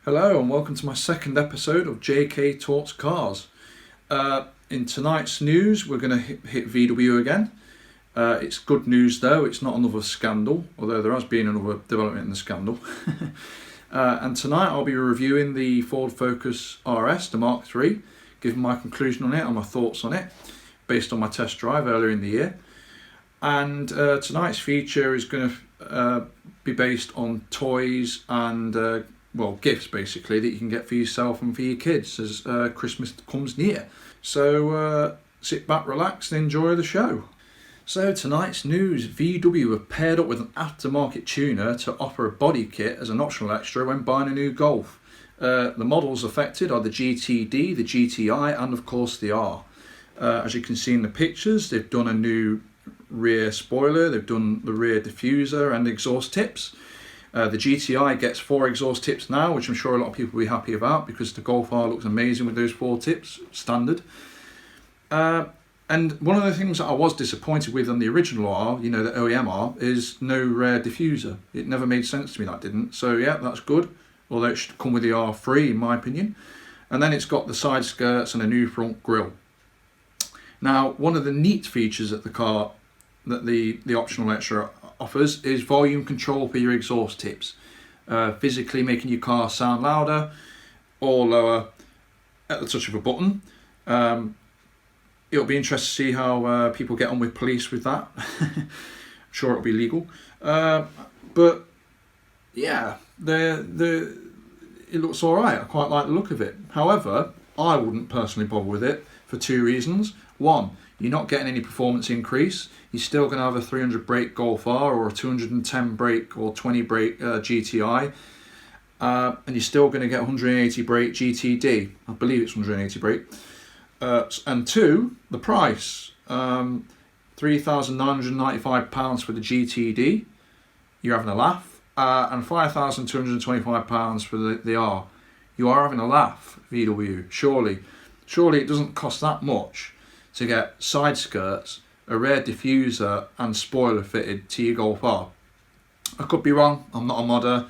Hello and welcome to my second episode of JK Talks Cars. In tonight's news we're going to hit VW again. It's good news though, it's not another scandal, although there has been another development in the scandal. And tonight I'll be reviewing the Ford Focus RS, the Mark III, giving my conclusion on it and my thoughts on it, based on my test drive earlier in the year. And tonight's feature is going to be based on toys and gifts basically that you can get for yourself and for your kids as Christmas comes near. So sit back, relax and enjoy the show. So tonight's news, VW have paired up with an aftermarket tuner to offer a body kit as an optional extra when buying a new Golf. The models affected are the GTD, the GTI and of course the R. As you can see in the pictures, they've done a new rear spoiler, they've done the rear diffuser and exhaust tips. The GTI gets 4 exhaust tips now, which I'm sure a lot of people will be happy about because the Golf R looks amazing with those 4 tips, standard. And one of the things that I was disappointed with on the original R, the OEM R, is no rear diffuser. It never made sense to me, that didn't. So yeah, that's good, although it should come with the R3 in my opinion. And then it's got the side skirts and a new front grille. Now, one of the neat features of the car that the optional extra offers is volume control for your exhaust tips, physically making your car sound louder or lower at the touch of a button. It'll be interesting to see how people get on with police with that. I'm sure it'll be legal, but yeah, it looks all right. I quite like the look of it. However, I wouldn't personally bother with it for 2 reasons. One, you're not getting any performance increase. You're still going to have a 300 brake Golf R or a 210 brake or 20 brake GTI, and you're still going to get 180 brake GTD. I believe it's 180 brake. And 2, the price, £3,995 for the GTD. You're having a laugh, and £5,225 for the R. You are having a laugh, VW. Surely it doesn't cost that much to get side skirts, a rear diffuser and spoiler fitted to your Golf R. I could be wrong, I'm not a modder.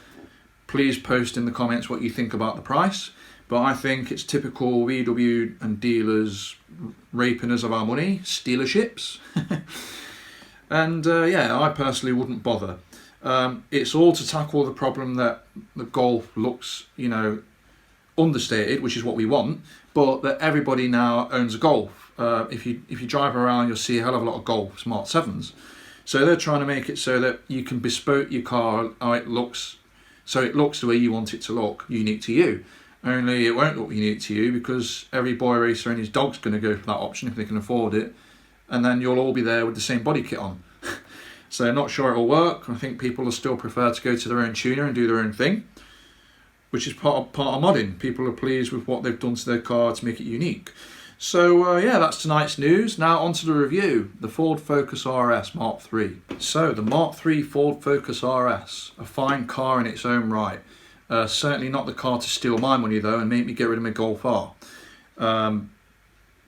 Please post in the comments what you think about the price, but I think it's typical VW and dealers raping us of our money, stealerships. And yeah, I personally wouldn't bother. It's all to tackle the problem that the Golf looks, understated, which is what we want, but that everybody now owns a Golf. If you drive around, you'll see a hell of a lot of Golf Smart 7s. So they're trying to make it so that you can bespoke your car how it looks, so it looks the way you want it to look, unique to you. Only it won't look unique to you because every boy racer and his dog's going to go for that option if they can afford it, and then you'll all be there with the same body kit on. So not sure it'll work. I think people will still prefer to go to their own tuner and do their own thing, which is part of modding. People are pleased with what they've done to their car to make it unique. So yeah, that's tonight's news. Now on to the review, the Ford Focus RS Mark III. So the Mark III Ford Focus RS, a fine car in its own right. Certainly not the car to steal my money though and make me get rid of my Golf R.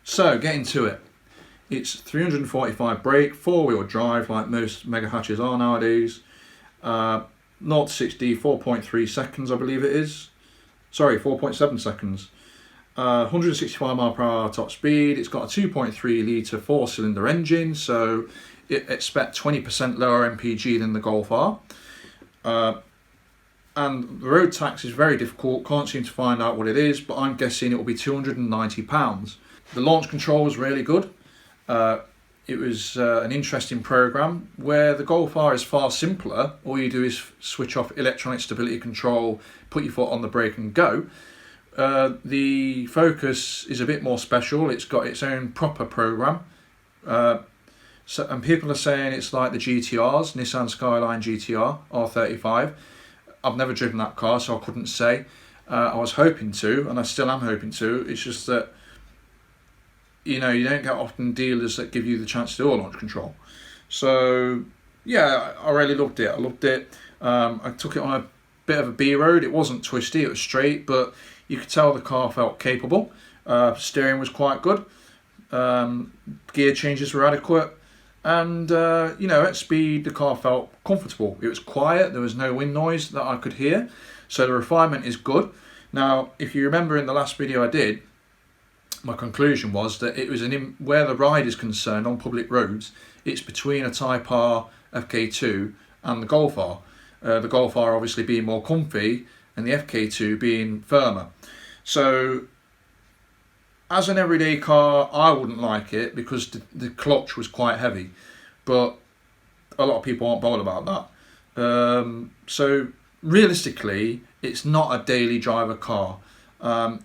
So getting to it. It's 345 brake, 4-wheel drive like most mega hatches are nowadays. 0 to 60, 4.3 seconds I believe it is. Sorry, 4.7 seconds. 165 mph top speed. It's got a 2.3 litre 4-cylinder engine, so it expects 20% lower MPG than the Golf R. And the road tax is very difficult, can't seem to find out what it is, but I'm guessing it will be £290. The launch control was really good. It was an interesting program where the Golf R is far simpler. All you do is switch off electronic stability control, put your foot on the brake and go. The Focus is a bit more special. It's got its own proper program. And people are saying it's like the GTRs, Nissan Skyline GTR R35. I've never driven that car, so I couldn't say. I was hoping to, and I still am hoping to. It's just that, you don't get often dealers that give you the chance to do a launch control. So, yeah, I really loved it. I took it on a bit of a B road. It wasn't twisty, it was straight, but you could tell the car felt capable. Steering was quite good. Gear changes were adequate. And, at speed, the car felt comfortable. It was quiet, there was no wind noise that I could hear. So the refinement is good. Now, if you remember in the last video I did, my conclusion was that it was where the ride is concerned on public roads, it's between a Type R FK2 and the Golf R. The Golf R obviously being more comfy and the FK2 being firmer. So as an everyday car, I wouldn't like it because the clutch was quite heavy, but a lot of people aren't bothered about that. So realistically, it's not a daily driver car.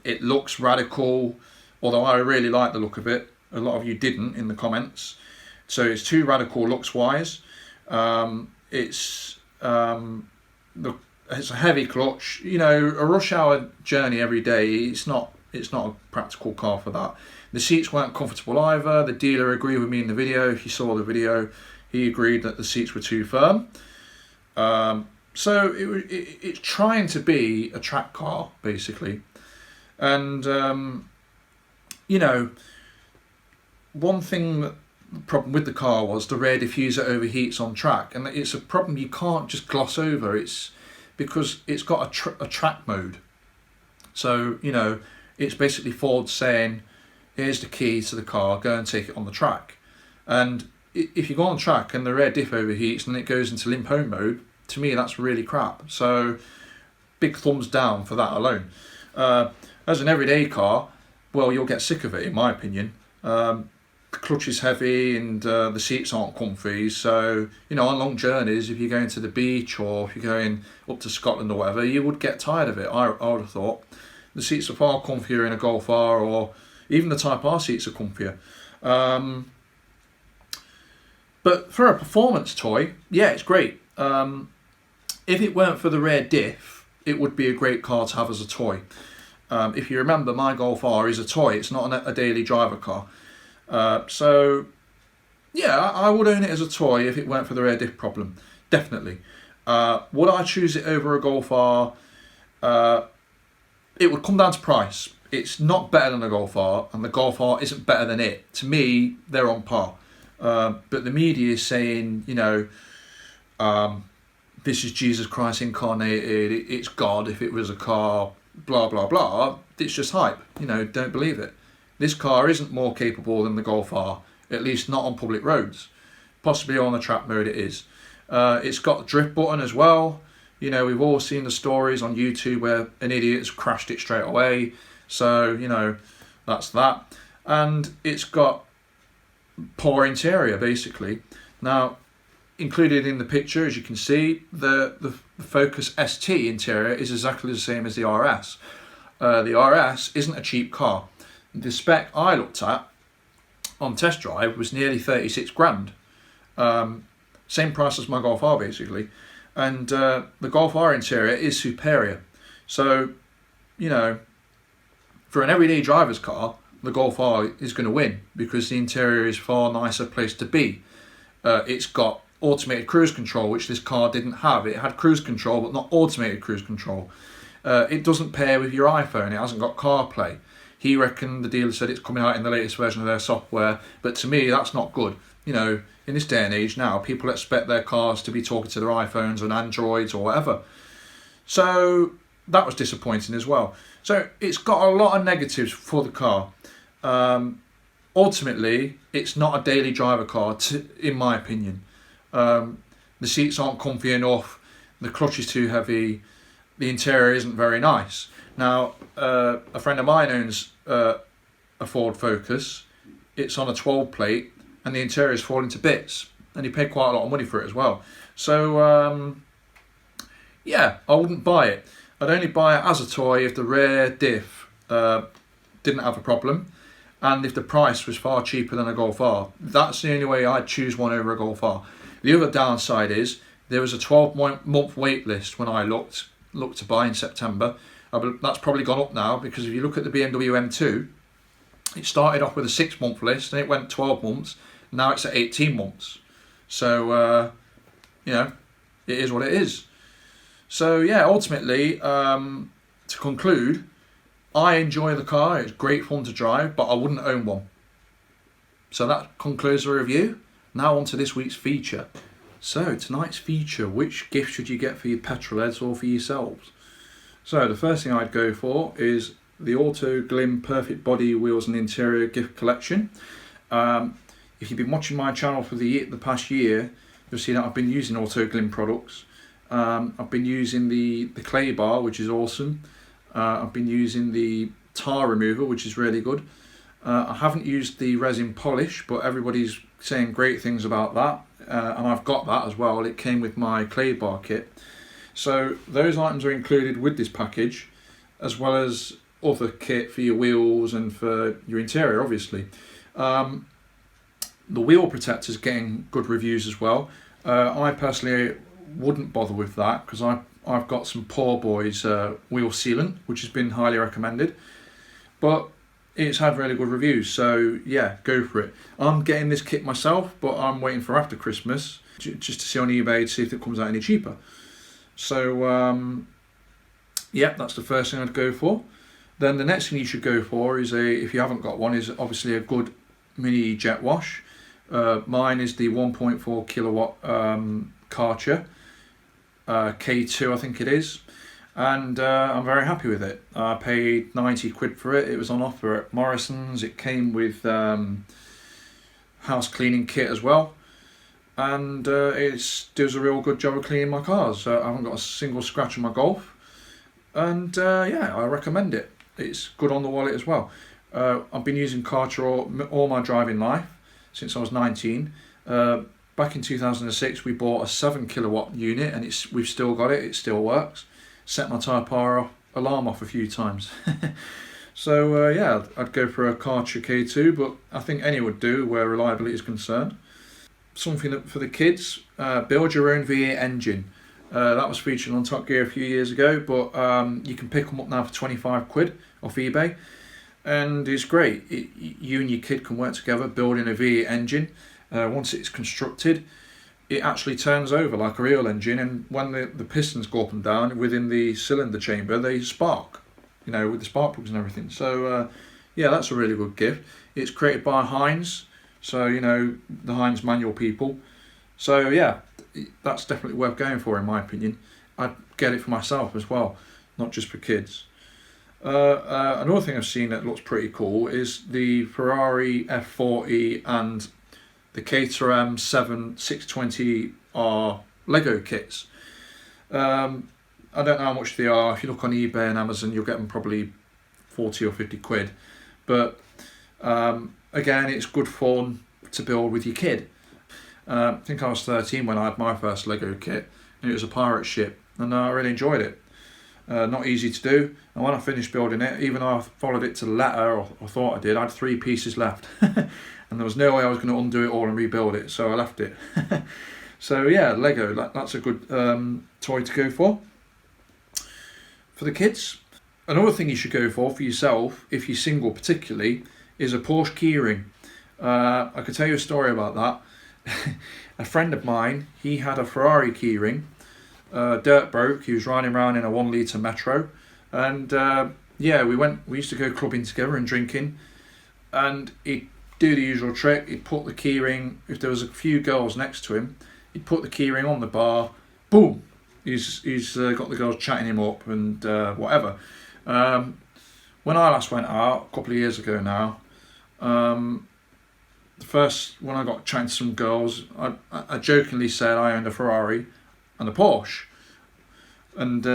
It looks radical, although I really like the look of it. A lot of you didn't in the comments. So it's too radical looks wise. It's a heavy clutch. You know, a rush hour journey every day, it's not a practical car for that. The seats weren't comfortable either. The dealer agreed with me in the video. If you saw the video, he agreed that the seats were too firm. So it's trying to be a track car basically. And you know, one thing that the problem with the car was the rear diffuser overheats on track, and it's a problem you can't just gloss over. It's because it's got a track mode. So, you know, it's basically Ford saying, here's the key to the car, go and take it on the track. And if you go on track and the rear diff overheats and it goes into limp home mode, to me that's really crap. So big thumbs down for that alone. As an everyday car, well, you'll get sick of it in my opinion. The clutch is heavy and the seats aren't comfy, so you know, on long journeys, if you're going to the beach or if you're going up to Scotland or whatever, you would get tired of it. I would have thought. The seats are far comfier in a Golf R, or even the Type R seats are comfier. But for a performance toy, yeah, it's great. If it weren't for the rear diff, it would be a great car to have as a toy. If you remember, my Golf R is a toy, it's not a daily driver car. So yeah, I would own it as a toy if it weren't for the rear diff problem, definitely. Would I choose it over a Golf R? It would come down to price. It's not better than a Golf R, and the Golf R isn't better than it. To me, they're on par. But the media is saying, you know, this is Jesus Christ incarnated, it's God if it was a car, blah blah blah. It's just hype, you know, don't believe it. This car isn't more capable than the Golf R, at least not on public roads. Possibly on the track mode it is. It's got the drift button as well. You know, we've all seen the stories on YouTube where an idiot's crashed it straight away. So, you know, that's that. And it's got poor interior basically. Now, included in the picture, as you can see, the Focus ST interior is exactly the same as the RS. The RS isn't a cheap car. The spec I looked at on test drive was nearly 36 grand. Same price as my Golf R basically. And the Golf R interior is superior. So, you know, for an everyday driver's car, the Golf R is going to win because the interior is far nicer place to be. It's got automated cruise control, which this car didn't have. It had cruise control, but not automated cruise control. It doesn't pair with your iPhone. It hasn't got CarPlay. He reckoned, the dealer said it's coming out in the latest version of their software, but to me that's not good. You know, in this day and age now, people expect their cars to be talking to their iPhones and Androids or whatever. So that was disappointing as well. So it's got a lot of negatives for the car. Ultimately, it's not a daily driver car, in my opinion. The seats aren't comfy enough, the clutch is too heavy, the interior isn't very nice. Now, a friend of mine owns a Ford Focus. It's on a 12 plate and the interior is falling to bits, and he paid quite a lot of money for it as well. So yeah, I wouldn't buy it. I'd only buy it as a toy if the rear diff didn't have a problem and if the price was far cheaper than a Golf R. That's the only way I'd choose one over a Golf R. The other downside is there was a 12-month wait list when I looked to buy in September. That's probably gone up now, because if you look at the BMW M2, it started off with a 6-month list and it went 12 months. Now it's at 18 months. So, you know, it is what it is. So yeah, ultimately, to conclude, I enjoy the car. It's great fun to drive, but I wouldn't own one. So that concludes the review. Now on to this week's feature. So tonight's feature, which gift should you get for your petrol heads or for yourselves? So the first thing I'd go for is the Auto Glim Perfect Body Wheels and Interior Gift Collection. If you've been watching my channel for the past year, you'll see that I've been using Auto Glim products. I've been using the clay bar, which is awesome. I've been using the tar remover, which is really good. I haven't used the resin polish, but everybody's saying great things about that, and I've got that as well. It came with my clay bar kit. So those items are included with this package, as well as other kit for your wheels and for your interior, obviously. The wheel protector's getting good reviews as well. I personally wouldn't bother with that because I've got some Poor Boys wheel sealant, which has been highly recommended, but it's had really good reviews, so yeah, go for it. I'm getting this kit myself, but I'm waiting for after Christmas just to see on eBay to see if it comes out any cheaper. So yeah, that's the first thing I'd go for. Then the next thing you should go for is if you haven't got one, is obviously a good mini jet wash. Mine is the 1.4 kilowatt Karcher K2, I think it is, and I'm very happy with it. I paid 90 quid for it. It was on offer at Morrison's. It came with house cleaning kit as well, and it does a real good job of cleaning my cars. I haven't got a single scratch on my Golf, and yeah, I recommend it. It's good on the wallet as well. I've been using Karcher all my driving life since I was 19. Back in 2006 we bought a 7 kilowatt unit, and we've still got it. It still works. Set my tyre bar alarm off a few times. So yeah, I'd go for a Karcher K2, but I think any would do where reliability is concerned. Something for the kids, build your own V8 engine. That was featured on Top Gear a few years ago, but you can pick them up now for 25 quid off eBay, and it's great. You and your kid can work together building a V8 engine. Once it's constructed, it actually turns over like a real engine, and when the pistons go up and down within the cylinder chamber, they spark, you know, with the spark plugs and everything. So yeah, that's a really good gift. It's created by Heinz, so you know, the Heinz manual people. So yeah, that's definitely worth going for in my opinion. I'd get it for myself as well, not just for kids. Another thing I've seen that looks pretty cool is the Ferrari F40 and the Caterham 620R Lego kits. I don't know how much they are. If you look on eBay and Amazon, you'll get them probably 40 or 50 quid. But again, it's good fun to build with your kid. I think I was 13 when I had my first Lego kit, and it was a pirate ship, and I really enjoyed it. Not easy to do, and when I finished building it, even though I followed it to the letter, or thought I did, I had 3 pieces left. And there was no way I was going to undo it all and rebuild it, so I left it. So yeah, Lego, that's a good toy to go for. For the kids, another thing you should go for yourself, if you're single particularly, is a Porsche keyring. I could tell you a story about that. A friend of mine, he had a Ferrari keyring, dirt broke. He was riding around in a 1 litre Metro, and yeah, we used to go clubbing together and drinking, and he'd do the usual trick. He'd put the keyring, if there was a few girls next to him, he'd put the keyring on the bar, boom, he's got the girls chatting him up and whatever. When I last went out a couple of years ago now, when I got chatting to some girls, I jokingly said I owned a Ferrari and a Porsche, and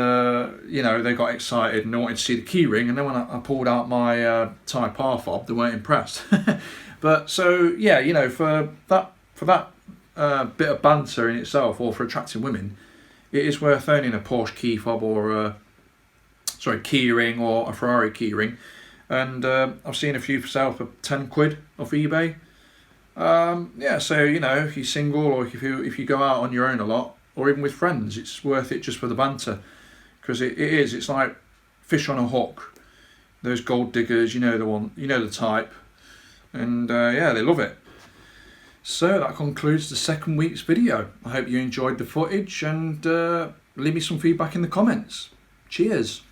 you know, they got excited and they wanted to see the keyring, and then when I pulled out my Type R fob, they weren't impressed. But so yeah, you know, for that bit of banter in itself, or for attracting women, it is worth owning a Porsche key fob or keyring, or a Ferrari keyring. And I've seen a few for sale for 10 quid off eBay. Yeah, so you know, if you're single, or if you go out on your own a lot, or even with friends, it's worth it just for the banter, because it's like fish on a hook. Those gold diggers, you know the type, and yeah, they love it. So that concludes the second week's video. I hope you enjoyed the footage, and leave me some feedback in the comments. Cheers.